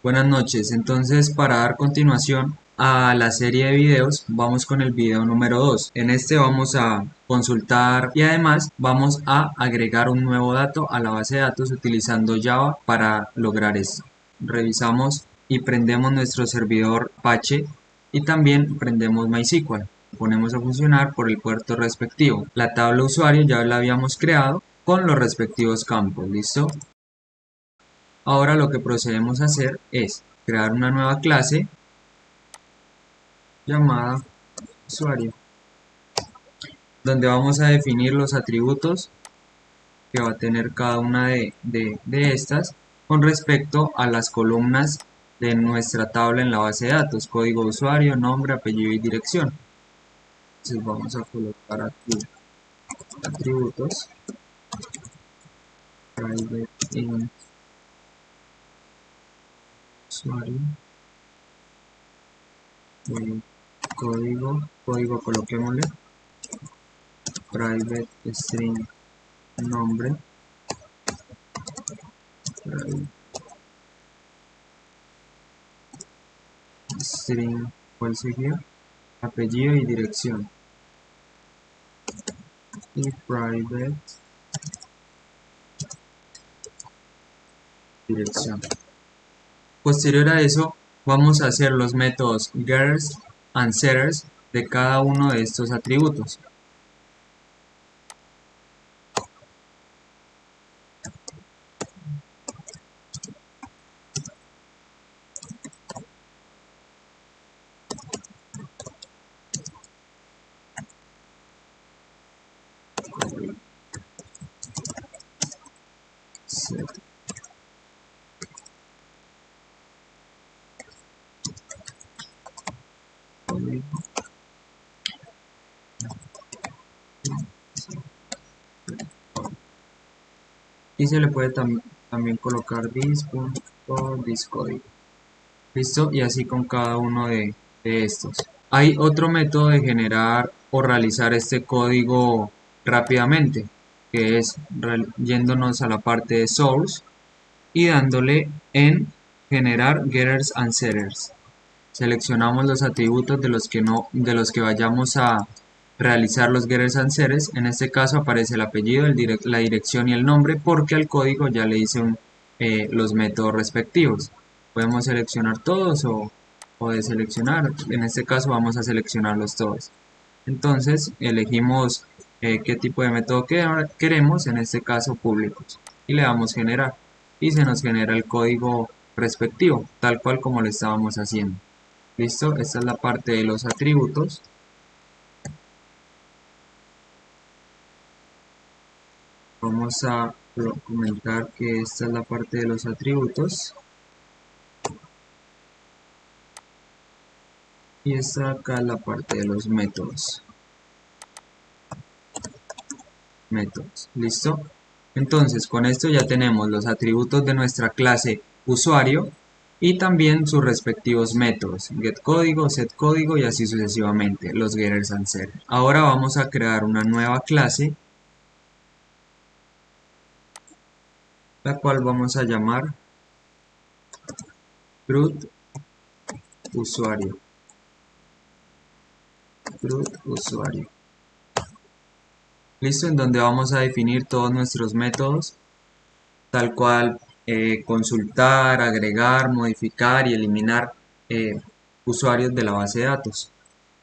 Buenas noches, entonces para dar continuación a la serie de videos vamos con el video número 2. En este vamos a consultar y además vamos a agregar un nuevo dato a la base de datos utilizando Java para lograr esto. Revisamos y prendemos nuestro servidor Apache y también prendemos MySQL. Ponemos a funcionar por el puerto respectivo. La tabla usuario ya la habíamos creado con los respectivos campos, ¿listo? Ahora lo que procedemos a hacer es crear una nueva clase llamada usuario, donde vamos a definir los atributos que va a tener cada una de estas con respecto a las columnas de nuestra tabla en la base de datos, código de usuario, nombre, apellido y dirección. Entonces vamos a colocar aquí atributos, private int usuario, código coloquémosle, private string nombre, string, ¿cuál sería? Apellido y dirección, y private dirección. Posterior a eso vamos a hacer los métodos getters and setters de cada uno de estos atributos. Y se le puede también colocar this.código. Listo, y así con cada uno de estos. Hay otro método de generar o realizar este código rápidamente, que es yéndonos a la parte de source y dándole en generar getters and setters. Seleccionamos los atributos de los que vayamos a realizar los getters and setters. En este caso aparece el apellido, la dirección y el nombre, porque al código ya le hice los métodos respectivos. Podemos seleccionar todos o deseleccionar. En este caso vamos a seleccionarlos todos. Entonces elegimos qué tipo de método queremos, en este caso públicos, y le damos generar y se nos genera el código respectivo, tal cual como lo estábamos haciendo. Listo, esta es la parte de los atributos. Vamos a comentar que esta es la parte de los atributos. Y esta acá es la parte de los métodos. ¿Listo? Entonces, con esto ya tenemos los atributos de nuestra clase usuario y también sus respectivos métodos, getCódigo, setCódigo y así sucesivamente, los getters and setters. Ahora vamos a crear una nueva clase, la cual vamos a llamar root usuario. Listo, en donde vamos a definir todos nuestros métodos, tal cual consultar, agregar, modificar y eliminar usuarios de la base de datos.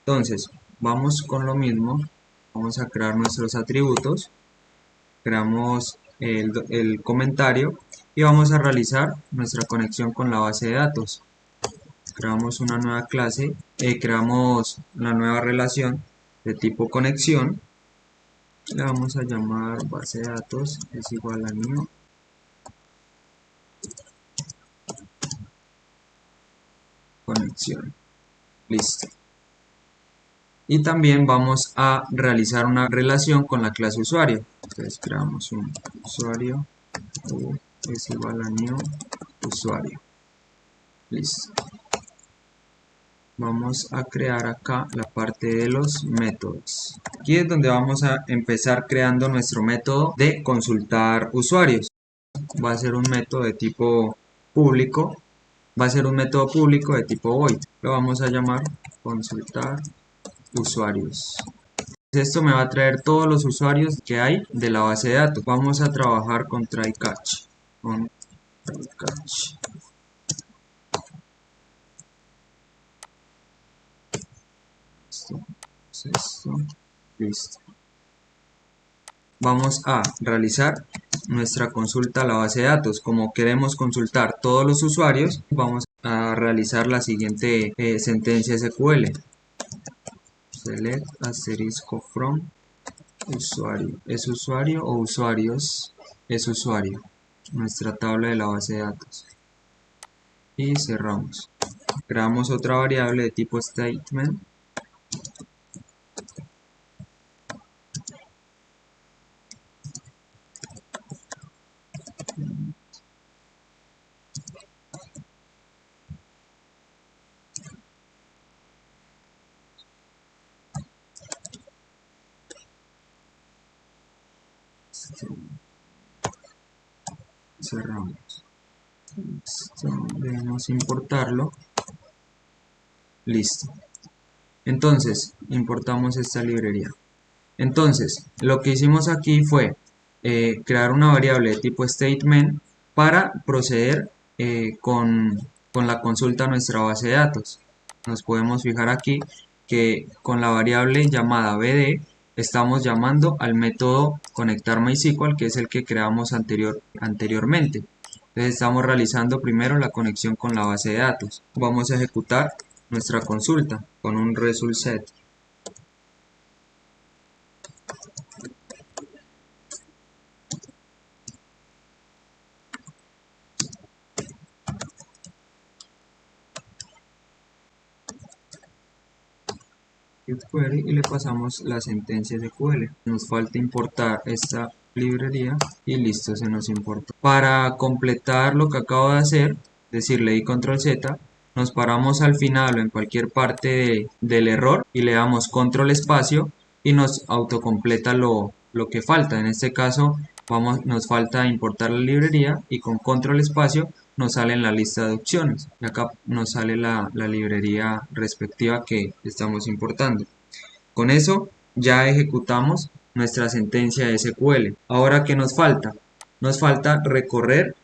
Entonces, vamos con lo mismo, vamos a crear nuestros atributos, creamos el comentario y vamos a realizar nuestra conexión con la base de datos. Creamos una nueva clase, creamos una nueva relación de tipo conexión, le vamos a llamar base de datos es igual a new conexión. Listo. Y también vamos a realizar una relación con la clase usuario. Entonces creamos un usuario es igual a new usuario. Listo. Vamos a crear acá la parte de los métodos. Aquí es donde vamos a empezar creando nuestro método de consultar usuarios. Va a ser un método de tipo público va a ser un método público de tipo void. Lo vamos a llamar consultar usuarios. Esto me va a traer todos los usuarios que hay de la base de datos. Vamos a trabajar con try catch. Con try catch. Esto, listo. Vamos a realizar nuestra consulta a la base de datos. Como queremos consultar todos los usuarios, vamos a realizar la siguiente sentencia SQL. Select asterisco from usuario. ¿Es usuario o usuarios? Es usuario. Nuestra tabla de la base de datos. Y cerramos. Creamos otra variable de tipo statement. Cerramos. Esto debemos importarlo. Listo. Entonces, importamos esta librería. Entonces, lo que hicimos aquí fue crear una variable de tipo statement para proceder con la consulta a nuestra base de datos. Nos podemos fijar aquí que con la variable llamada bd estamos llamando al método conectar MySQL, que es el que creamos anteriormente. Entonces estamos realizando primero la conexión con la base de datos. Vamos a ejecutar nuestra consulta con un result set. Query y le pasamos la sentencia SQL. Nos falta importar esta librería y listo, se nos importa. Para completar lo que acabo de hacer, es decir, le di control Z, nos paramos al final o en cualquier parte del error y le damos control espacio y nos autocompleta lo que falta. En este caso nos falta importar la librería y con control espacio nos sale en la lista de opciones y acá nos sale la librería respectiva que estamos importando. Con eso ya ejecutamos nuestra sentencia SQL. Ahora, ¿qué nos falta? Nos falta recorrer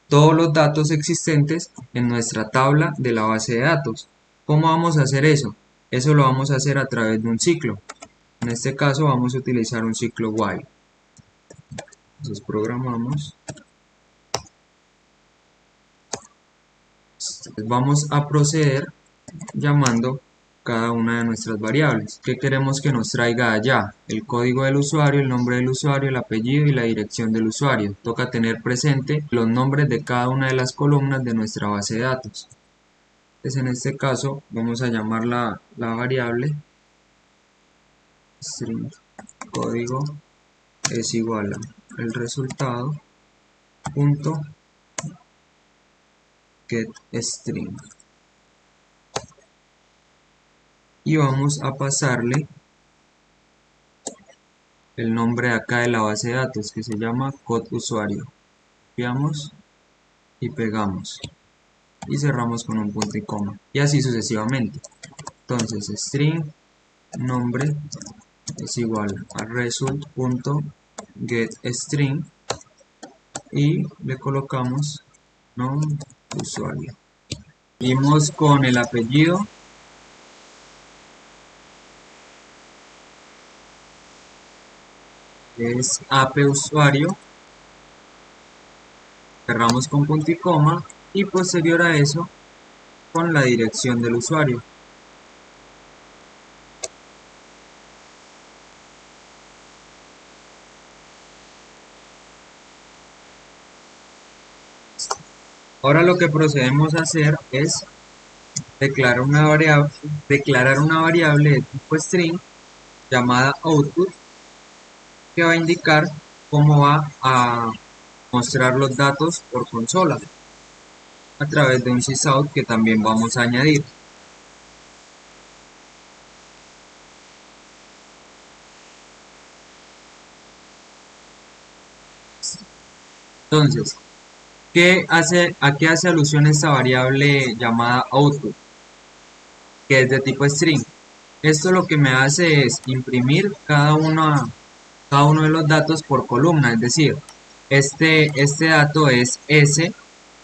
todos los datos existentes en nuestra tabla de la base de datos. ¿Cómo vamos a hacer eso? Eso lo vamos a hacer a través de un ciclo. En este caso vamos a utilizar un ciclo while. Entonces programamos. Vamos a proceder llamando cada una de nuestras variables. ¿Qué queremos que nos traiga allá? El código del usuario, el nombre del usuario, el apellido y la dirección del usuario. Toca tener presente los nombres de cada una de las columnas de nuestra base de datos. Entonces en este caso vamos a llamar la variable string código es igual a el resultado punto get string y vamos a pasarle el nombre acá de la base de datos que se llama code usuario. Copiamos y pegamos y cerramos con un punto y coma y así sucesivamente. Entonces string nombre es igual a result.getString y le colocamos nombre usuario. Seguimos con el apellido. Es apusuario, cerramos con punto y coma y posterior a eso con la dirección del usuario. Ahora lo que procedemos a hacer es declarar una variable de tipo string llamada output que va a indicar cómo va a mostrar los datos por consola a través de un sysout que también vamos a añadir. Entonces, ¿A qué hace alusión esta variable llamada output, que es de tipo string? Esto lo que me hace es imprimir cada uno de los datos por columna, es decir, este dato es S,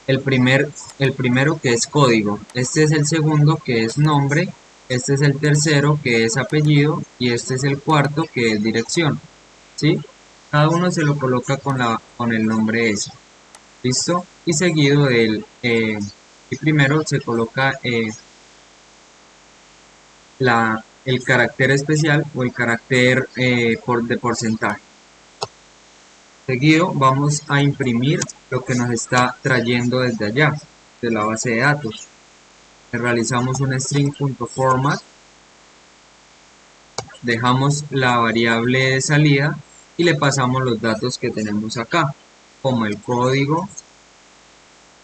el primero que es código, este es el segundo que es nombre, este es el tercero que es apellido y este es el cuarto que es dirección, ¿sí? Cada uno se lo coloca con el nombre S, ¿listo? Y seguido y primero se coloca el carácter especial o el carácter de porcentaje. Seguido vamos a imprimir lo que nos está trayendo desde allá, de la base de datos. Realizamos un string.format, dejamos la variable de salida y le pasamos los datos que tenemos acá, como el código,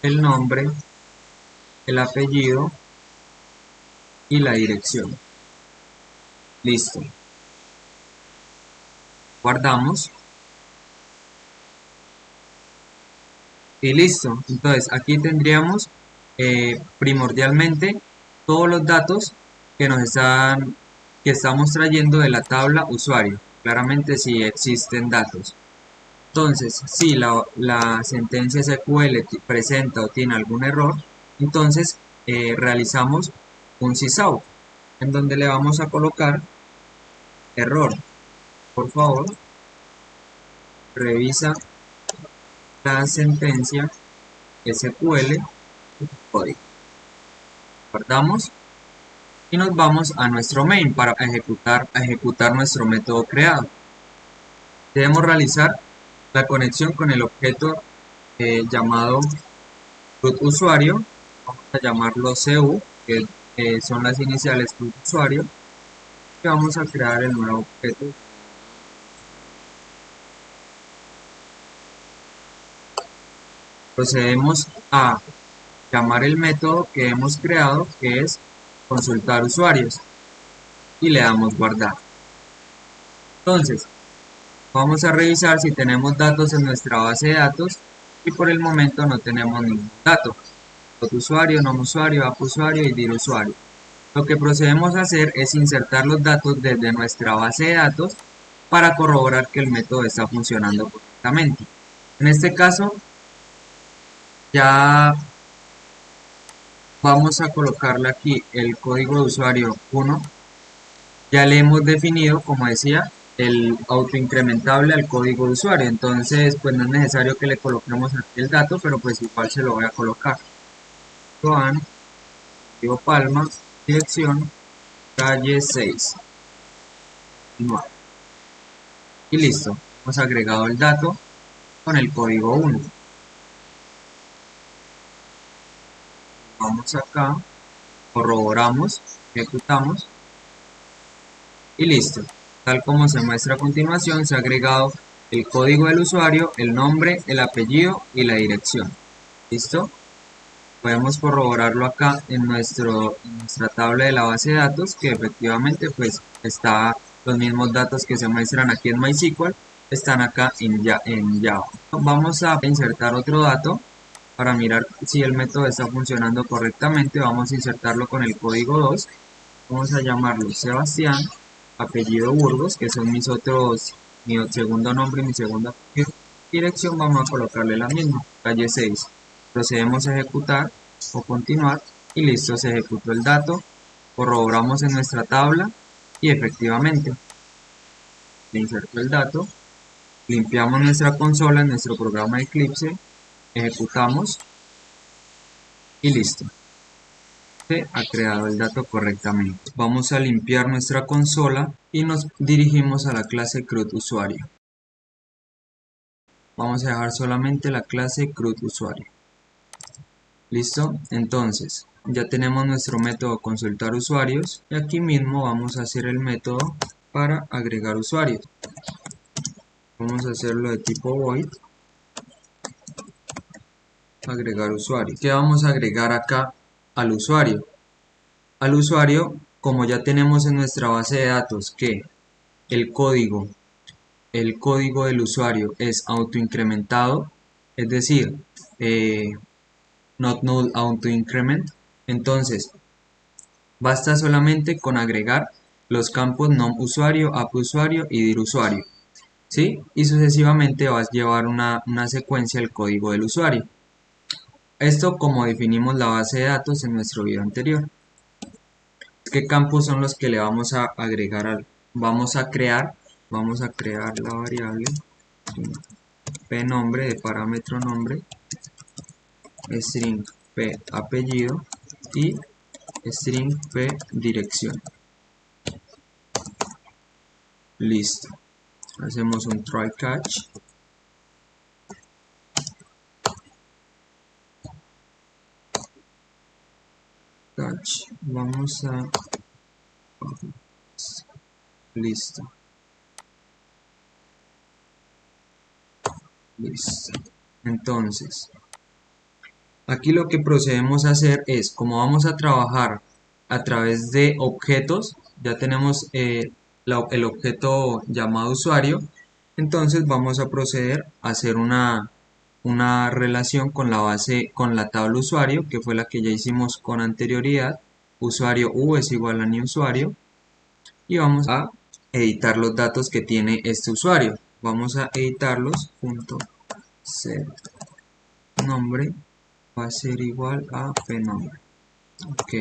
el nombre, el apellido y la dirección. Listo. Guardamos. Y listo. Entonces aquí tendríamos primordialmente todos los datos que que estamos trayendo de la tabla usuario. Claramente si existen datos. Entonces, si la sentencia SQL presenta o tiene algún error, entonces realizamos un sysout, en donde le vamos a colocar error. Por favor, revisa la sentencia SQL código. Guardamos y nos vamos a nuestro main para ejecutar nuestro método creado. Debemos realizar la conexión con el objeto llamado root usuario, vamos a llamarlo cu, que son las iniciales root usuario, y vamos a crear el nuevo objeto. Procedemos a llamar el método que hemos creado, que es consultar usuarios, y le damos guardar. Entonces, vamos a revisar si tenemos datos en nuestra base de datos y por el momento no tenemos ningún dato. Usuario, nom usuario, app usuario y dir usuario. Lo que procedemos a hacer es insertar los datos desde nuestra base de datos para corroborar que el método está funcionando correctamente. En este caso, ya vamos a colocarle aquí el código de usuario 1. Ya le hemos definido, como decía, el autoincrementable al código de usuario. Entonces, pues no es necesario que le coloquemos aquí el dato, pero pues igual se lo voy a colocar. Joan, Diego Palma, dirección, calle 6. Y listo, hemos agregado el dato con el código 1. Vamos acá, corroboramos, ejecutamos y listo. Tal como se muestra a continuación, se ha agregado el código del usuario, el nombre, el apellido y la dirección. ¿Listo? Podemos corroborarlo acá en nuestra tabla de la base de datos, que efectivamente pues está los mismos datos que se muestran aquí en MySQL, están acá en Java. Vamos a insertar otro dato para mirar si el método está funcionando correctamente. Vamos a insertarlo con el código 2. Vamos a llamarlo Sebastián, apellido Burgos, que son mi segundo nombre y mi segunda dirección. Vamos a colocarle la misma, calle 6. Procedemos a ejecutar o continuar y listo, se ejecutó el dato. Corroboramos en nuestra tabla y efectivamente le insertó el dato. Limpiamos nuestra consola en nuestro programa Eclipse, ejecutamos y listo. Se ha creado el dato correctamente. Vamos a limpiar nuestra consola y nos dirigimos a la clase CRUD usuario. Vamos a dejar solamente la clase CRUD usuario. Listo, entonces ya tenemos nuestro método consultar usuarios y aquí mismo vamos a hacer el método para agregar usuarios. Vamos a hacerlo de tipo void agregar usuario. ¿Qué vamos a agregar acá al usuario? Al usuario, como ya tenemos en nuestra base de datos que el código del usuario es autoincrementado, es decir, not null auto increment. Entonces basta solamente con agregar los campos nom usuario, app usuario y dir usuario, ¿sí? Y sucesivamente vas a llevar una secuencia del código del usuario. Esto como definimos la base de datos en nuestro video anterior. ¿Qué campos son los que le vamos a agregar vamos a crear la variable p nombre de parámetro nombre, string p apellido y string p dirección. Listo. Hacemos un try catch. Vamos a... Listo. Listo. Entonces, aquí lo que procedemos a hacer es, como vamos a trabajar a través de objetos, ya tenemos el objeto llamado usuario, entonces vamos a proceder a hacer una relación con la base, con la tabla usuario, que fue la que ya hicimos con anterioridad. Usuario u es igual a new usuario, y vamos a editar los datos que tiene este usuario. Vamos a editarlos, set nombre va a ser igual a pnombre. Ok,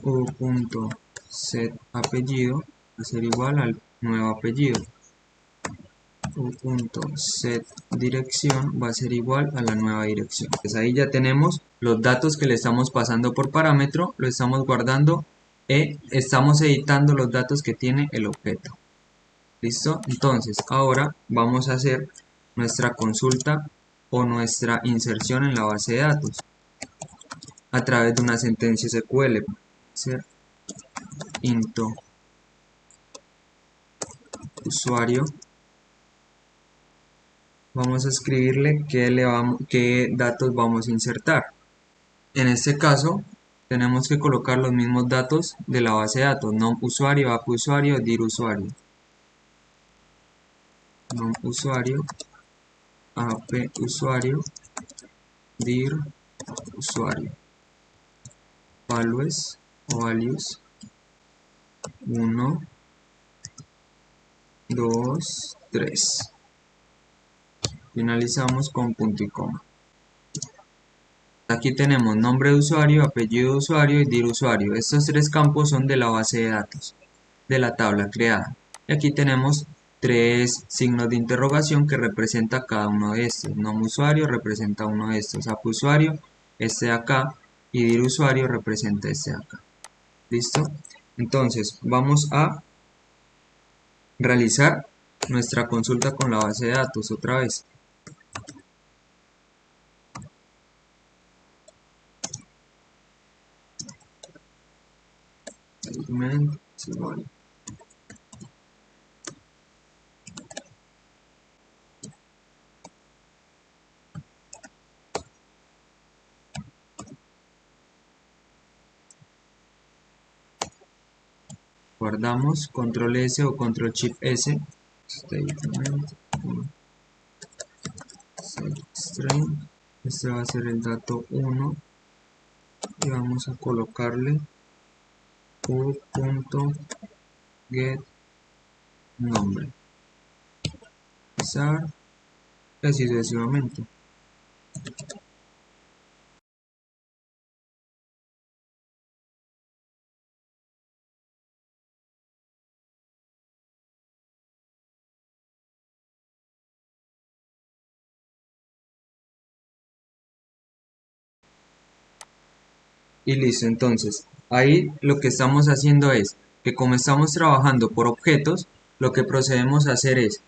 u.set apellido va a ser igual al nuevo apellido. u.set dirección va a ser igual a la nueva dirección. Pues ahí ya tenemos los datos que le estamos pasando por parámetro, lo estamos guardando e estamos editando los datos que tiene el objeto. ¿Listo? Entonces ahora vamos a hacer nuestra consulta o nuestra inserción en la base de datos a través de una sentencia SQL. Ser into usuario, vamos a escribirle qué datos vamos a insertar. En este caso tenemos que colocar los mismos datos de la base de datos: nom usuario, app usuario, dir usuario. Nom usuario, app usuario, dir usuario. Values 1, 2, 3. Finalizamos con punto y coma. Aquí tenemos nombre de usuario, apellido de usuario y dir usuario. Estos tres campos son de la base de datos de la tabla creada. Y aquí tenemos tres signos de interrogación que representa cada uno de estos. Nom usuario representa uno de estos. App usuario, este de acá. Y dir usuario representa este de acá. ¿Listo? Entonces vamos a realizar nuestra consulta con la base de datos otra vez. Guardamos, control S o control shift S, statement, string, este va a ser el dato 1 y vamos a colocarle u.get nombre, usar, y así sucesivamente. Y listo. Entonces ahí lo que estamos haciendo es que, como estamos trabajando por objetos, lo que procedemos a hacer es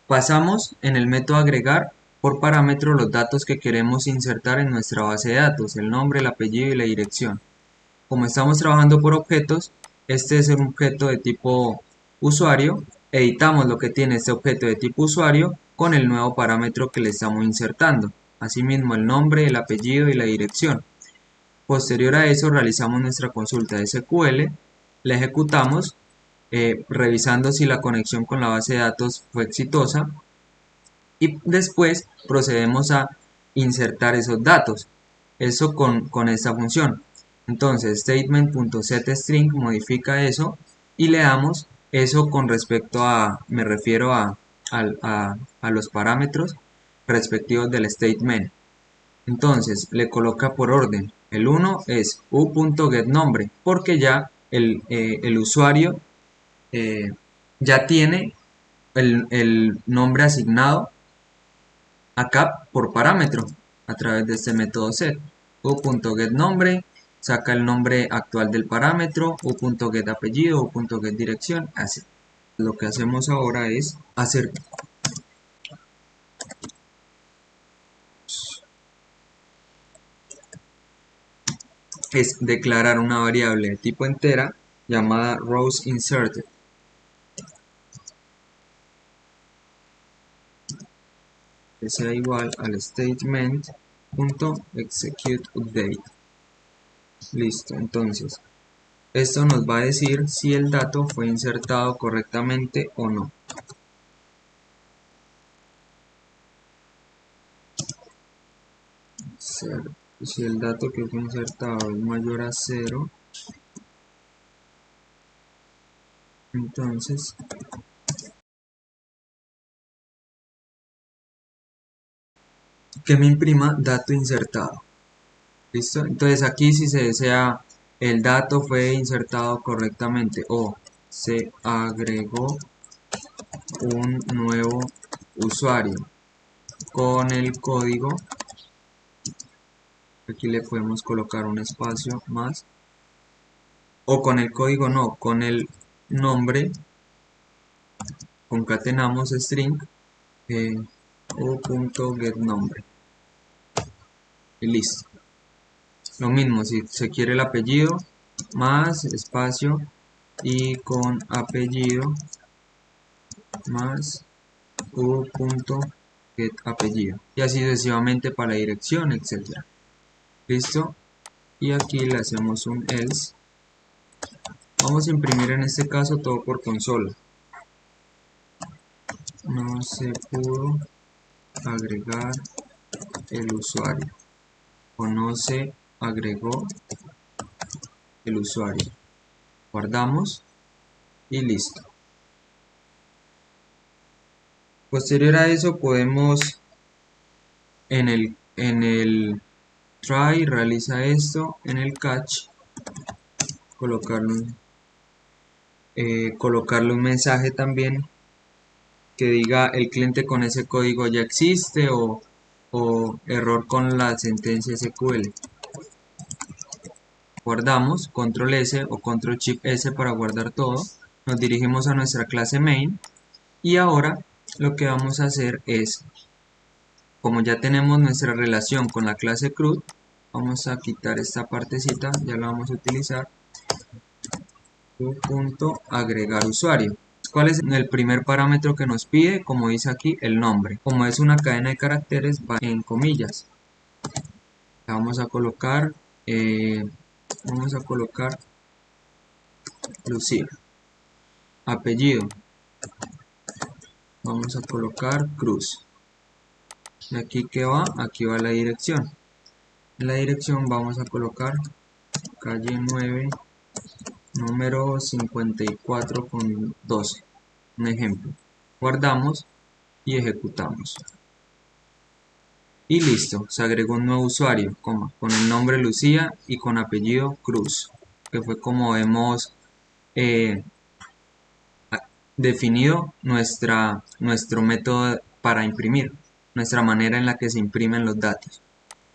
pasamos en el método agregar por parámetro los datos que queremos insertar en nuestra base de datos: el nombre, el apellido y la dirección. Como estamos trabajando por objetos, este es un objeto de tipo usuario, editamos lo que tiene este objeto de tipo usuario con el nuevo parámetro que le estamos insertando, asimismo el nombre, el apellido y la dirección. Posterior a eso realizamos nuestra consulta de SQL, la ejecutamos revisando si la conexión con la base de datos fue exitosa, y después procedemos a insertar esos datos. Eso con esta función. Entonces statement.setString modifica eso y le damos eso con respecto a, me refiero a los parámetros respectivos del statement. Entonces le coloca por orden. El 1 es u.getNombre porque ya el usuario ya tiene el nombre asignado acá por parámetro a través de este método set. u.getNombre saca el nombre actual del parámetro, u.getApellido, u.getDirección, así. Lo que hacemos ahora es declarar una variable de tipo entera llamada rowsInserted. Que sea igual al statement.executeUpdate. Listo, entonces esto nos va a decir si el dato fue insertado correctamente o no. Si el dato que fue insertado es mayor a 0, entonces que me imprima dato insertado. ¿Listo? Entonces aquí si se desea el dato fue insertado correctamente o se agregó un nuevo usuario con el código, aquí le podemos colocar un espacio más, o con el código no, con el nombre, concatenamos string u.getNombre y listo. Lo mismo, si se quiere el apellido, más espacio y con apellido más u.getApellido y así sucesivamente para la dirección, etcétera. Listo, y aquí le hacemos un else. Vamos a imprimir en este caso todo por consola. No se pudo agregar el usuario o no se agregó el usuario. Guardamos y listo. Posterior a eso podemos en el try realiza esto, en el catch colocarle un mensaje también que diga el cliente con ese código ya existe o error con la sentencia SQL. Guardamos, control S o control shift S para guardar todo. Nos dirigimos a nuestra clase main y ahora lo que vamos a hacer es, como ya tenemos nuestra relación con la clase CRUD, vamos a quitar esta partecita, ya la vamos a utilizar. Agregar usuario. ¿Cuál es el primer parámetro que nos pide? Como dice aquí, el nombre. Como es una cadena de caracteres, va en comillas. Vamos a colocar Lucía. Apellido. Vamos a colocar Cruz. Y aquí que va, aquí va la dirección. En la dirección vamos a colocar calle 9, número 54 con 12. Un ejemplo. Guardamos y ejecutamos. Y listo, se agregó un nuevo usuario, con el nombre Lucía y con apellido Cruz, que fue como hemos definido nuestro método para imprimir, nuestra manera en la que se imprimen los datos.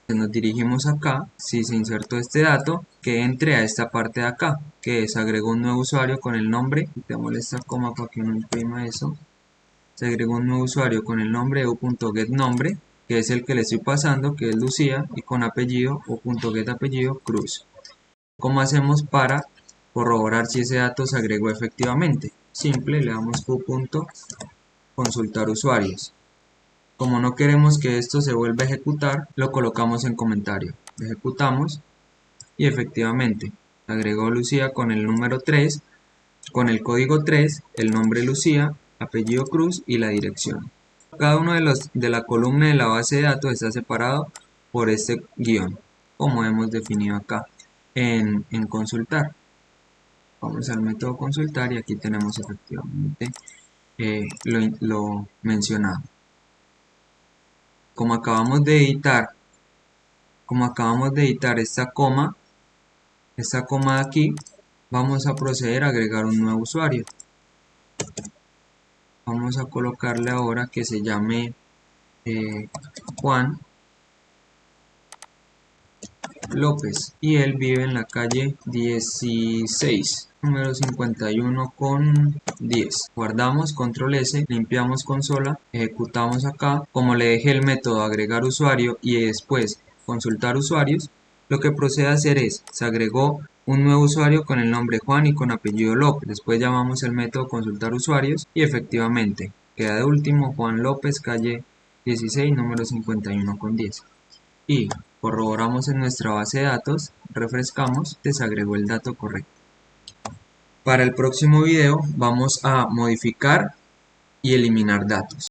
Nos dirigimos acá, si se insertó este dato, que entre a esta parte de acá, que se agregó un nuevo usuario con el nombre, quitémosle esta coma para que no imprima eso, se agregó un nuevo usuario con el nombre u.getNombre, que es el que le estoy pasando, que es Lucía, y con apellido u.getApellido Cruz. ¿Cómo hacemos para corroborar si ese dato se agregó efectivamente? Simple, le damos q.consultar usuarios. Como no queremos que esto se vuelva a ejecutar, lo colocamos en comentario. Ejecutamos y efectivamente agregó Lucía con el número 3, con el código 3, el nombre Lucía, apellido Cruz y la dirección. Cada uno de la columna de la base de datos está separado por este guión, como hemos definido acá en consultar. Vamos al método consultar y aquí tenemos efectivamente lo mencionado. Como acabamos de editar esta coma de aquí, vamos a proceder a agregar un nuevo usuario. Vamos a colocarle ahora que se llame Juan López y él vive en la calle 16, número 51 con 10. Guardamos, control S, limpiamos consola, ejecutamos acá. Como le dejé el método agregar usuario y después consultar usuarios, lo que procede a hacer es, se agregó un nuevo usuario con el nombre Juan y con apellido López. Después llamamos el método consultar usuarios y efectivamente queda de último Juan López, calle 16, número 51 con 10. Y corroboramos en nuestra base de datos, refrescamos, desagregó el dato correcto. Para el próximo video vamos a modificar y eliminar datos.